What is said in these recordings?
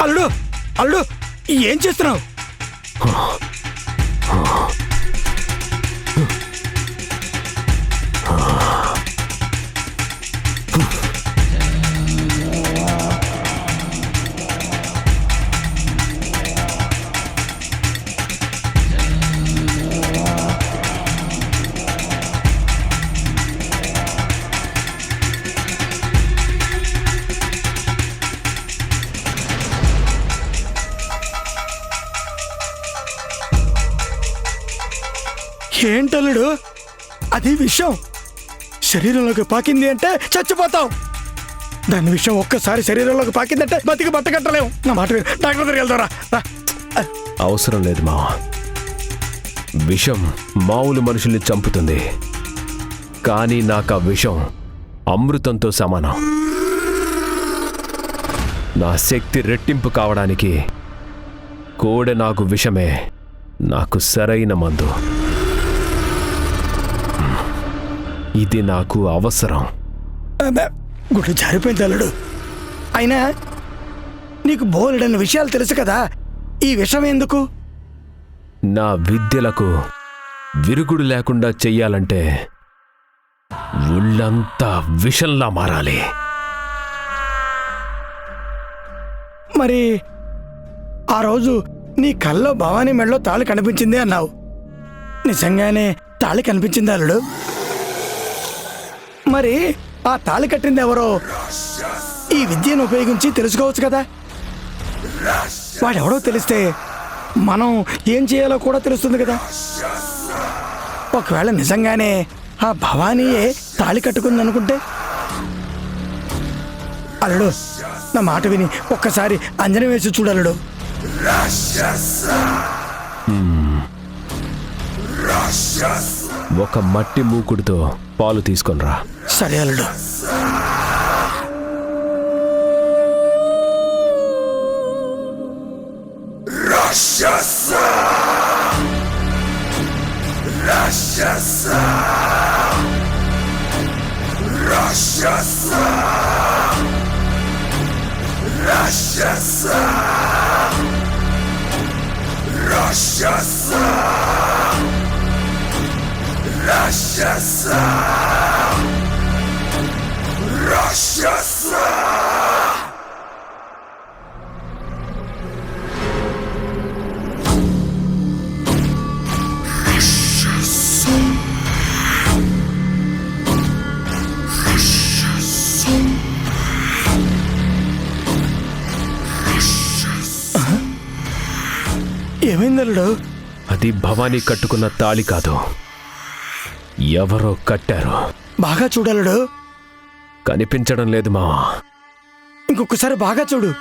అల్లుడు అల్లుడు ఏం చేస్తున్నావు? ఏంటల్లుడు అది విషయం శరీరంలోకి పాకింది అంటే చచ్చిపోతావు. దాని విషయం ఒక్కసారి శరీరంలోకి పాకిందంటే బతికి బట్టకట్టలేము. నా మాట డాక్టర్ దగ్గరికి వెళ్తారా? అవసరం లేదు మావా. విషం మామూలు మనుషుల్ని చంపుతుంది, కానీ నాకు ఆ విషం అమృతంతో సమానం. నా శక్తి రెట్టింపు కావడానికి కోడె నాకు విషమే నాకు సరైన మందు. ఇది నాకు అవసరం. గుడ్డు జారిపోయింది అల్లుడు. అయినా నీకు బోలెడన్న విషయాలు తెలుసు కదా, ఈ విషయం ఎందుకు? నా విద్యలకు విరుగుడు లేకుండా చెయ్యాలంటే ఒళ్ళంతా విషంలా మారాలి. మరి ఆ రోజు నీ కల్లో భవానీ మెడలో తాళి కనిపించింది అన్నావు. నిజంగానే తాళి కనిపించింది అల్లుడు? మరి ఆ తాళి కట్టింది ఎవరో ఈ విద్యను ఉపయోగించి తెలుసుకోవచ్చు కదా. వాడెవడో తెలిస్తే మనం ఏం చేయాలో కూడా తెలుస్తుంది కదా. ఒకవేళ నిజంగానే ఆ భవానీయే తాళి కట్టుకుంది అనుకుంటే? అల్లుడు నా మాట విని ఒక్కసారి అంజనం వేసి చూడల్లుడు. ఒక మట్టి మూకుడితో పాలు తీసుకొనిరా. సరే అల్లుడు. ఏమైందల్లుడు? అది భవానీ కట్టుకున్న తాళి కాదు, ఎవరో కట్టారు. బాగా చూడల్లుడు. కనిపించడం లేదు మావా. ఇంకొకసారి బాగా చూడు.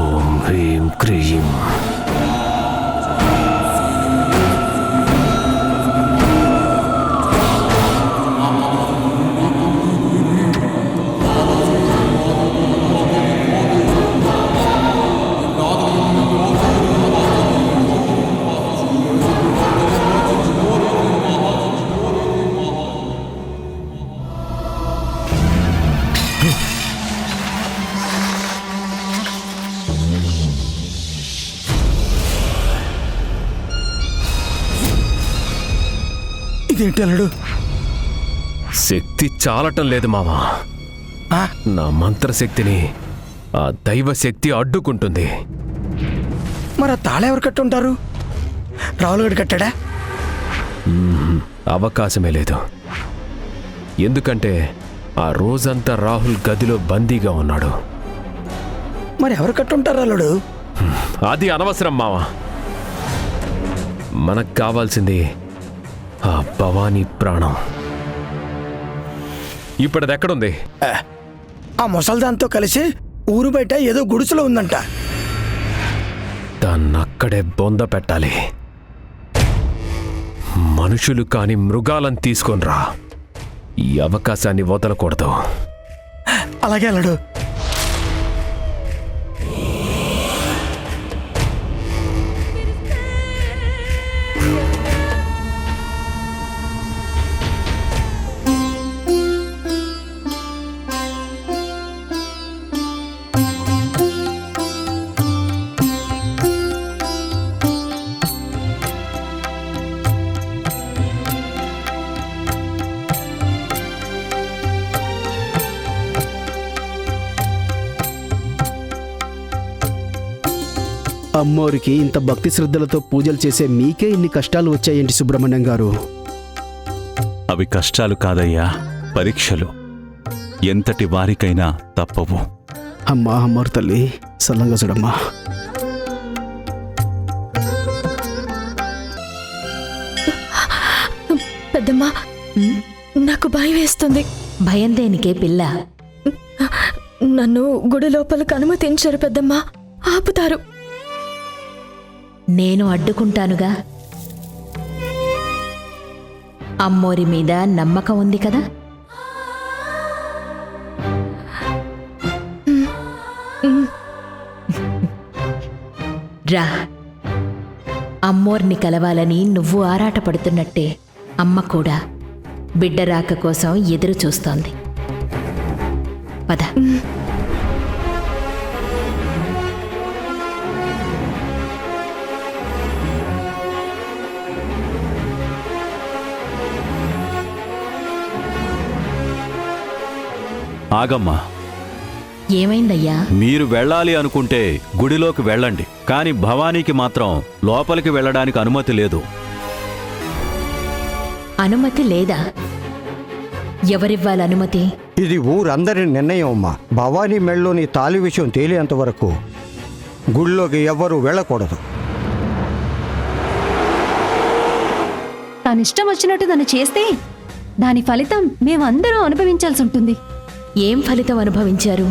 ఓం హ్రీం క్రీం. ఇదేంటి అల్లుడు? శక్తి చాలటం లేదు మావా. నా మంత్రశక్తిని ఆ దైవశక్తి అడ్డుకుంటుంది. మరి ఆ తాళ ఎవరు కట్టుంటారు? రావులగడు కట్టాడా? అవకాశమే లేదు. ఎందుకంటే ఆ రోజంతా రాహుల్ గదిలో బందీగా ఉన్నాడు. మరి ఎవరు కట్టుంటారు అల్లుడు? అది అనవసరం మావా. మనకు కావాల్సింది ఆ భవానీ ప్రాణం. ఇప్పుడది ఎక్కడుంది? ఆ ముసల్దాంతో కలిసి ఊరు బయట ఏదో గుడిసెలో ఉందంట. దాన్నక్కడే బొంద పెట్టాలి. మనుషులు కాని మృగాలను తీసుకొనిరా. ఈ అవకాశాన్ని వదలకూడదు. అలాగే అల్లుడు. అమ్మోరికి ఇంత భక్తి శ్రద్ధలతో పూజలు చేసే మీకే ఇన్ని కష్టాలు వచ్చాయేంటి సుబ్రహ్మణ్యం గారు? అవి కష్టాలు కాదయ్యా, పరీక్షలు. ఎంతటి వారికైనా తప్పవు. అమ్మా అమ్మోరు తల్లి సల్లంగా చూడమ్మా. పెద్దమ్మా, నాకు భయం వేస్తుంది. భయం దేనికే పిల్ల? నన్ను గుడి లోపలికి అనుమతించరు పెద్దమ్మా, ఆపుతారు. నేను అడ్డుకుంటానుగా. అమ్మోరి మీద నమ్మకం ఉంది కదా? రా, అమ్మోర్ని కలవాలని నువ్వు ఆరాటపడుతున్నట్టే అమ్మ కూడా బిడ్డ రాక కోసం ఎదురు చూస్తోంది. పద. ఆగమ్మా, ఏమైందయ్యా? మీరు వెళ్ళాలి అనుకుంటే గుడిలోకి వెళ్ళండి, కాని భవానీకి మాత్రం లోపలికి వెళ్ళడానికి అనుమతి లేదు. అనుమతి లేదా? ఎవరివ్వాలి అనుమతి? ఇది ఊరందరి నిర్ణయం అమ్మా. భవానీ మెళ్ళలోని తాలి విషయం తేలేంత వరకు గుళ్ళోకి ఎవ్వరూ వెళ్ళకూడదు. తనిష్టం వచ్చినట్టు తను చేస్తే దాని ఫలితం మేమందరం అనుభవించాల్సి ఉంటుంది. ఏం ఫలితం అనుభవించారు?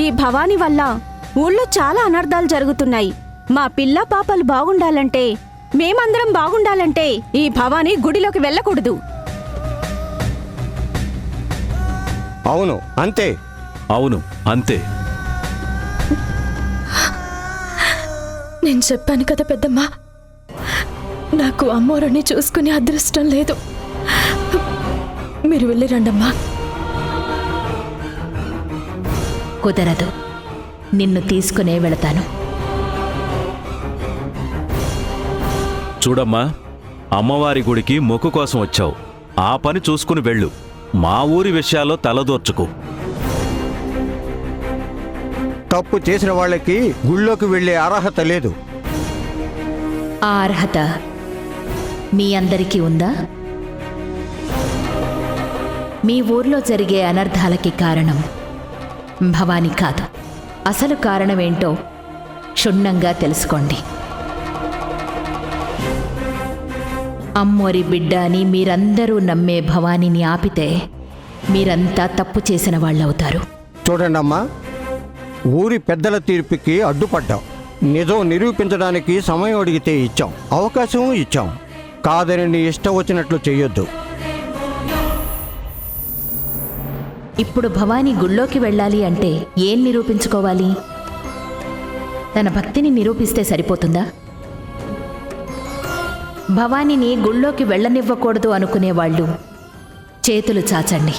ఈ భవానీ వల్ల ఊళ్ళో చాలా అనర్థాలు జరుగుతున్నాయి. మా పిల్ల పాపలు బాగుండాలంటే, మేమందరం బాగుండాలంటే ఈ భవానీ గుడిలోకి వెళ్ళకూడదు. అవును, అంతే. అవును, అంతే. నేను చెప్పాను కదా పెద్దమ్మా, నాకు అమ్మోరుని చూసుకునే అదృష్టం లేదు. మీరు వెళ్ళి రండమ్మా. కుదరదు, నిన్ను తీసుకునే వెళతాను. చూడమ్మా, అమ్మవారి గుడికి మొక్కు కోసం వచ్చావు, ఆ పని చూసుకుని వెళ్ళు. మా ఊరి విషయాల్లో తలదూర్చుకు. తప్పు చేసిన వాళ్ళకి గుళ్ళోకి వెళ్ళే అర్హత లేదు. ఆ అర్హత మీ అందరికీ ఉందా? మీ ఊర్లో జరిగే అనర్థాలకి కారణం భవానీ కాదు. అసలు కారణమేంటో క్షుణ్ణంగా తెలుసుకోండి. అమ్మోరి బిడ్డ అని మీరందరూ నమ్మే భవానీని ఆపితే మీరంతా తప్పు చేసిన వాళ్ళవుతారు. చూడండమ్మా, ఊరి పెద్దల తీర్పుకి అడ్డుపడ్డాం. నిజం నిరూపించడానికి సమయం అడిగితే ఇచ్చాం, అవకాశం ఇచ్చాం. కాదని నీ ఇష్టం వచ్చినట్లు చెయ్యొద్దు. ఇప్పుడు భవానీ గుళ్ళోకి వెళ్ళాలి అంటే ఏం నిరూపించుకోవాలి? తన భక్తిని నిరూపిస్తే సరిపోతుందా? భవానీని గుళ్ళోకి వెళ్ళనివ్వకూడదు అనుకునేవాళ్ళు చేతులు చాచండి.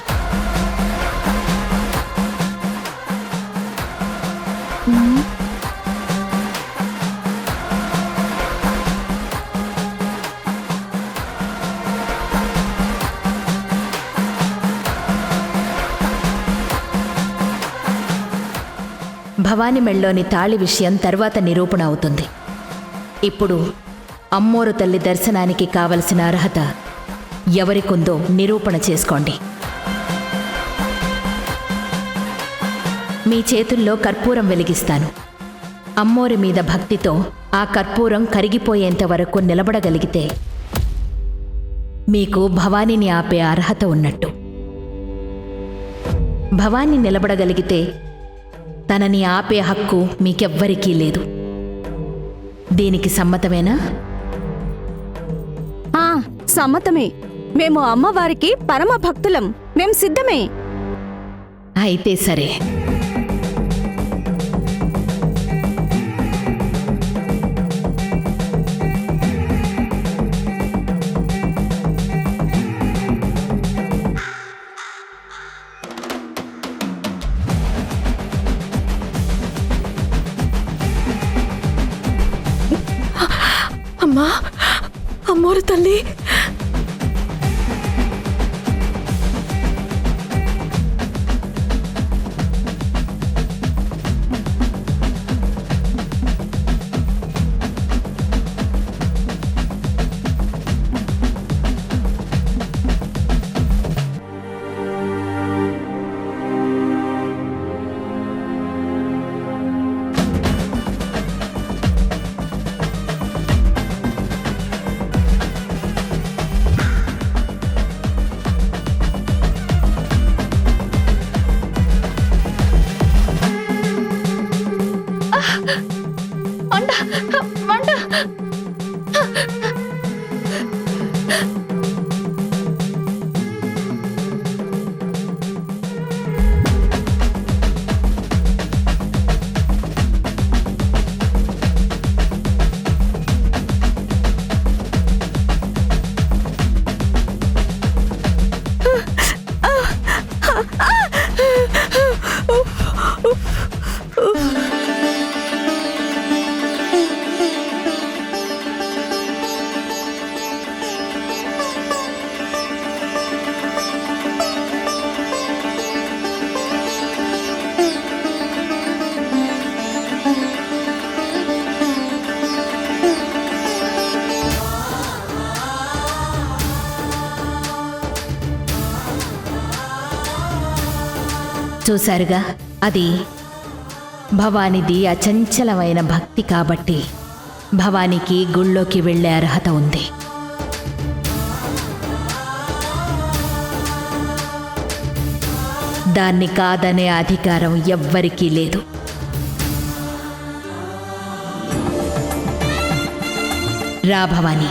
భవానీ మెళ్ళలోని తాళి విషయం తర్వాత నిరూపణ అవుతుంది. ఇప్పుడు అమ్మోరు తల్లి దర్శనానికి కావలసిన అర్హత ఎవరికుందో నిరూపణ చేసుకోండి. మీ చేతుల్లో కర్పూరం వెలిగిస్తాను. అమ్మోరి మీద భక్తితో ఆ కర్పూరం కరిగిపోయేంత వరకు నిలబడగలిగితే మీకు భవానీని ఆపే అర్హత ఉన్నట్టు. భవానీ నిలబడగలిగితే తనని ఆపే హక్కు మీకెవ్వరికీ లేదు. దీనికి సమ్మతమేనా? ఆ సమ్మతమే. మేము అమ్మవారికి పరమ భక్తులం. మేం సిద్ధమే. అయితే సరే. అమ్మా, అమ్మోరు తల్లి, చూశారుగా, అది భవానిది అచంచలమైన భక్తి కాబట్టి భవానికి గుళ్ళోకి వెళ్ళే అర్హత ఉంది. దాన్ని కాదనే అధికారం ఎవ్వరికీ లేదు. రా భవాని.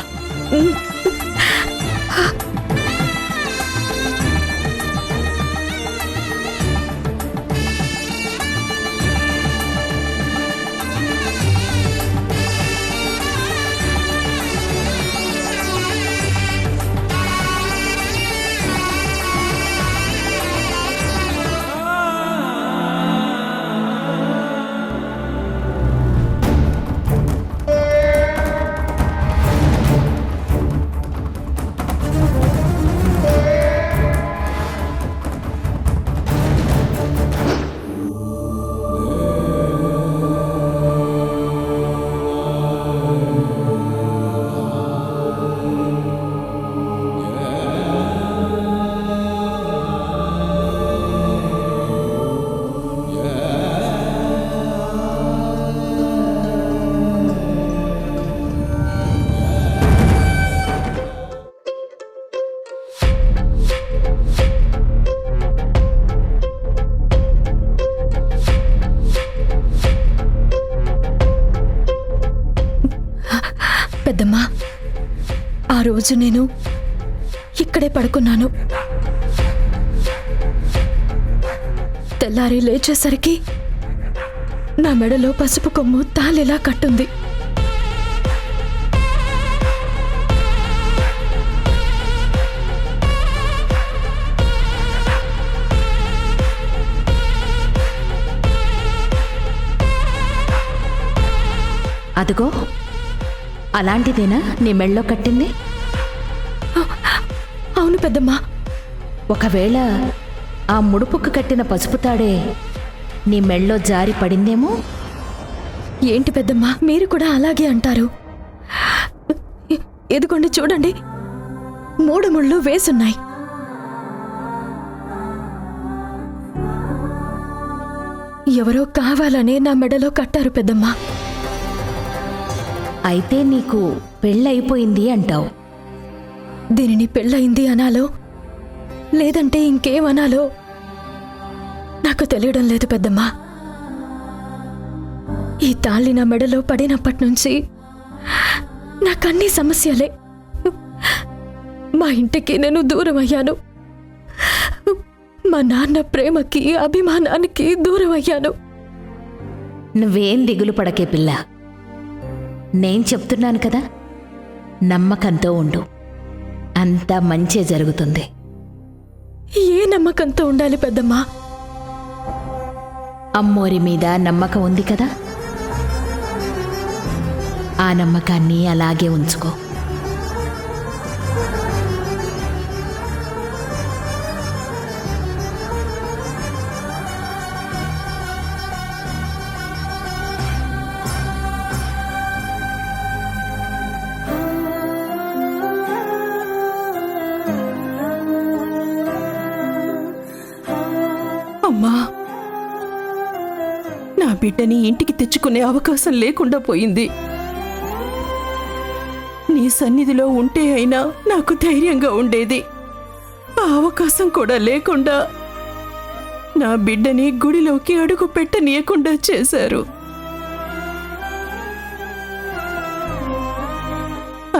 పెద్దమ్మా, ఆ రోజు నేను ఇక్కడే పడుకున్నాను. తెల్లారి లేచేసరికి నా మెడలో పసుపు కొమ్ము తాళిలా కట్టుంది. అదిగో, అలాంటిదేనా నీ మెళ్ళో కట్టింది? అవును పెద్దమ్మా. ఒకవేళ ఆ ముడుపుకు కట్టిన పసుపు తాడే నీ మెళ్ళో జారి పడిందేమో? ఏంటి పెద్దమ్మా, మీరు కూడా అలాగే అంటారు? ఎదుగోండి, చూడండి, 3 ముళ్ళు వేసున్నాయి. ఎవరో కావాలనే నా మెడలో కట్టారు పెద్దమ్మా. అయితే నీకు పెళ్ళైపోయింది అంటావు. దీనిని పెళ్ళయింది అనాలో లేదంటే ఇంకేమనాలో నాకు తెలియడం లేదు పెద్దమ్మా. ఈ తాళి నా మెడలో పడినప్పటి నుంచి నాకన్నీ సమస్యలే. మా ఇంటికి నేను దూరం అయ్యాను. మా నాన్న ప్రేమకి అభిమానానికి దూరం అయ్యాను. నువ్వేం దిగులు పడకే పిల్ల. నేను చెప్తున్నాను కదా, నమ్మకంతో ఉండు, అంతా మంచే జరుగుతుంది. ఏ నమ్మకంతో ఉండాలి పెద్దమ్మా? అమ్మోరి మీద నమ్మకం ఉంది కదా, ఆ నమ్మకాన్ని అలాగే ఉంచుకో. అమ్మా, నా బిడ్డని ఇంటికి తెచ్చుకునే అవకాశం లేకుండా పోయింది. నీ సన్నిధిలో ఉంటే అయినా నాకు ధైర్యంగా ఉండేది. ఆ అవకాశం కూడా లేకుండా నా బిడ్డని గుడిలోకి అడుగు పెట్టనీయకుండా చేశారు.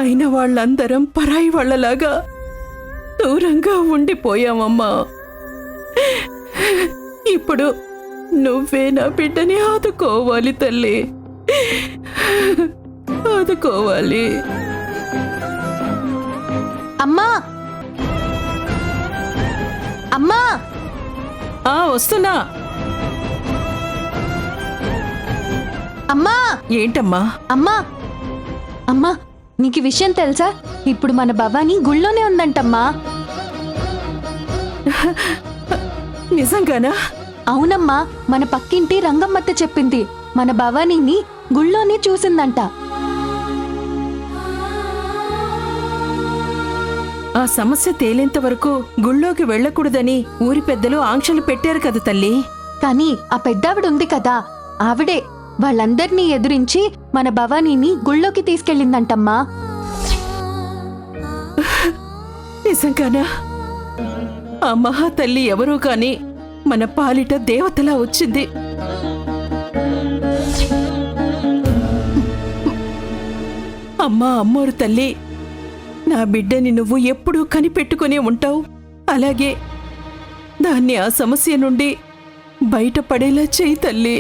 అయిన వాళ్ళందరం పరాయి వాళ్ళలాగా దూరంగా ఉండిపోయామమ్మా. ఇప్పుడు నువ్వే నా బిడ్డని ఆదుకోవాలి తల్లి, ఆదుకోవాలి. అమ్మా, అమ్మా, వస్తున్నా. అమ్మా, ఏంటమ్మా? అమ్మా, అమ్మా, నీకు విషయం తెలుసా? ఇప్పుడు మన భవానీ గుళ్ళోనే ఉందంటమ్మా. నిజంగానా? అవునమ్మా, మన పక్కింటి రంగమ్మత్త చెప్పింది. మన భవానీని గుళ్ళోనే చూసిందంట. ఆ సమస్య తేలేంత వరకు గుళ్ళోకి వెళ్ళకూడదని ఊరి పెద్దలు ఆంక్షలు పెట్టారు కదా తల్లి. కానీ ఆ పెద్దావిడ ఉంది కదా, ఆవిడే వాళ్ళందర్నీ ఎదురించి మన భవానీని గుళ్ళోకి తీసుకెళ్ళిందంటమ్మా. నిజంగానా? ఆ మహాతల్లి ఎవరో కాని మన పాలిట దేవతలా వచ్చింది. అమ్మా, అమ్మోరు తల్లి, నా బిడ్డని నువ్వు ఎప్పుడూ కనిపెట్టుకునే ఉంటావు. అలాగే దాన్ని ఆ సమస్య నుండి బయటపడేలా చేయి తల్లి.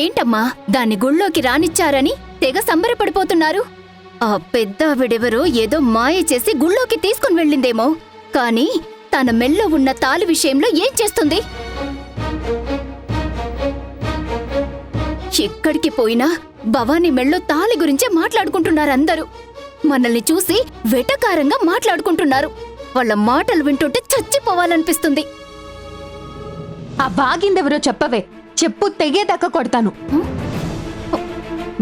ఏంటమ్మా, దాన్ని గుళ్ళోకి రానిచ్చారని తెగ సంబరపడిపోతున్నారు? ఆ పెద్దావిడెవరో ఏదో మాయ చేసి గుళ్ళోకి తీసుకుని వెళ్ళిందేమో, కానీ తన మెల్లో ఉన్న తాలి విషయంలో ఏం చేస్తుంది? ఎక్కడికి పోయినా భవానీ మెళ్ళో తాలి గురించే మాట్లాడుకుంటున్నారు అందరూ. మనల్ని చూసి వెటకారంగా మాట్లాడుకుంటున్నారు. వాళ్ళ మాటలు వింటుంటే చచ్చిపోవాలనిపిస్తుంది. ఆ బాగిందెవరో చెప్పవే, చెప్పు తెగేదాకా కొడతాను.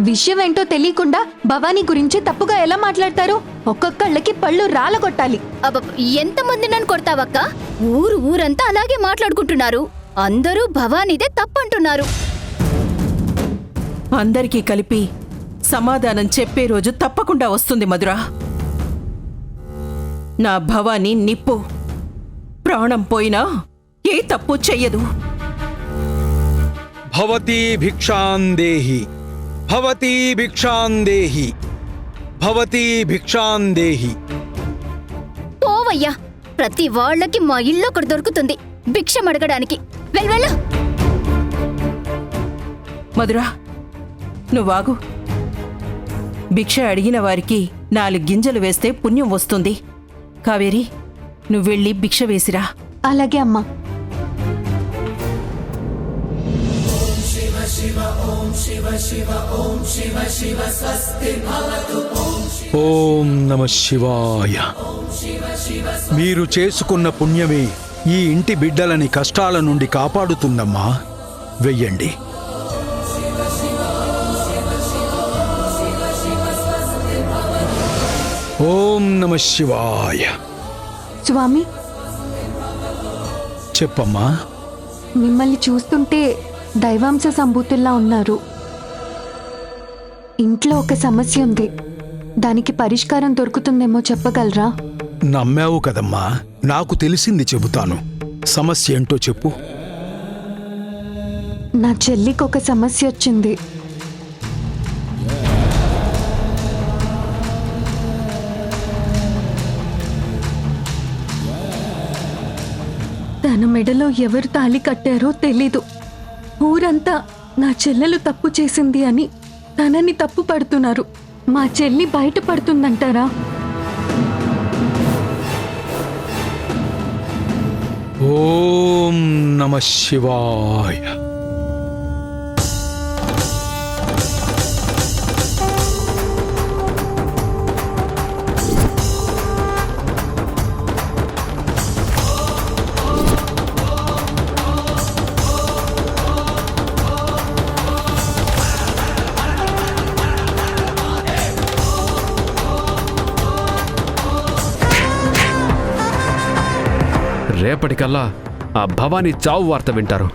విషయం ఏంటో తెలియకుండా భవానీ గురించి తప్పుగా ఎలా మాట్లాడతారు? ఒక్కొక్కళ్ళకి పళ్ళు రాలగొట్టాలి. ఎంతమంది నన్ను కొడతావక్క? ఊరంతా అలాగే మాట్లాడుకుంటున్నారు. అందరూ భవానీదే తప్పంటున్నారు. అందరికీ కలిపి సమాధానం చెప్పే రోజు తప్పకుండా వస్తుంది మధురా. నా భవానీ నిప్పు, ప్రాణం పోయినా ఏ తప్పు చెయ్యదు. భవతీ భిక్షాందేహి, భవతీ భిక్షాందేహి, భవతీ భిక్షాందేహి. పోవయ్యా, ప్రతి వాళ్ళకి మా ఇల్లు ఒకటి దొరుకుతుంది భిక్షం అడగడానికి. వెళ్ళు. మధురా, నువ్వాగు. భిక్ష అడిగిన వారికి 4 గింజలు వేస్తే పుణ్యం వస్తుంది. కావేరి, నువ్వెళ్ళి భిక్ష వేసిరా. అలాగే అమ్మా. ఓం నమః శివాయ. మీరు చేసుకున్న పుణ్యమే ఈ ఇంటి బిడ్డలని కష్టాల నుండి కాపాడుతుందమ్మా. వెయ్యండి. ఓం నమః శివాయ. స్వామి, చెప్పమ్మా. మిమ్మల్ని చూస్తుంటే దైవాంశ సంభూతుల్లా ఉన్నారు. ఇంట్లో ఒక సమస్య ఉంది, దానికి పరిష్కారం దొరుకుతుందేమో చెప్పగలరా? నమ్మావు కదమ్మా, నాకు తెలిసింది చెబుతాను. సమస్య ఏంటో చెప్పు. నా చెల్లికి ఒక సమస్య వచ్చింది. తన మెడలో ఎవరు తాళి కట్టారో తెలీదు. ఊరంతా నా చెల్లెలు తప్పు చేసింది అని తనని తప్పు పడుతున్నారు. మా చెల్లి బయటపడుతుందంటారా? ఓం నమ శివాయ. రేపటికల్లా ఆ భవానీ చావు వార్త వింటారు.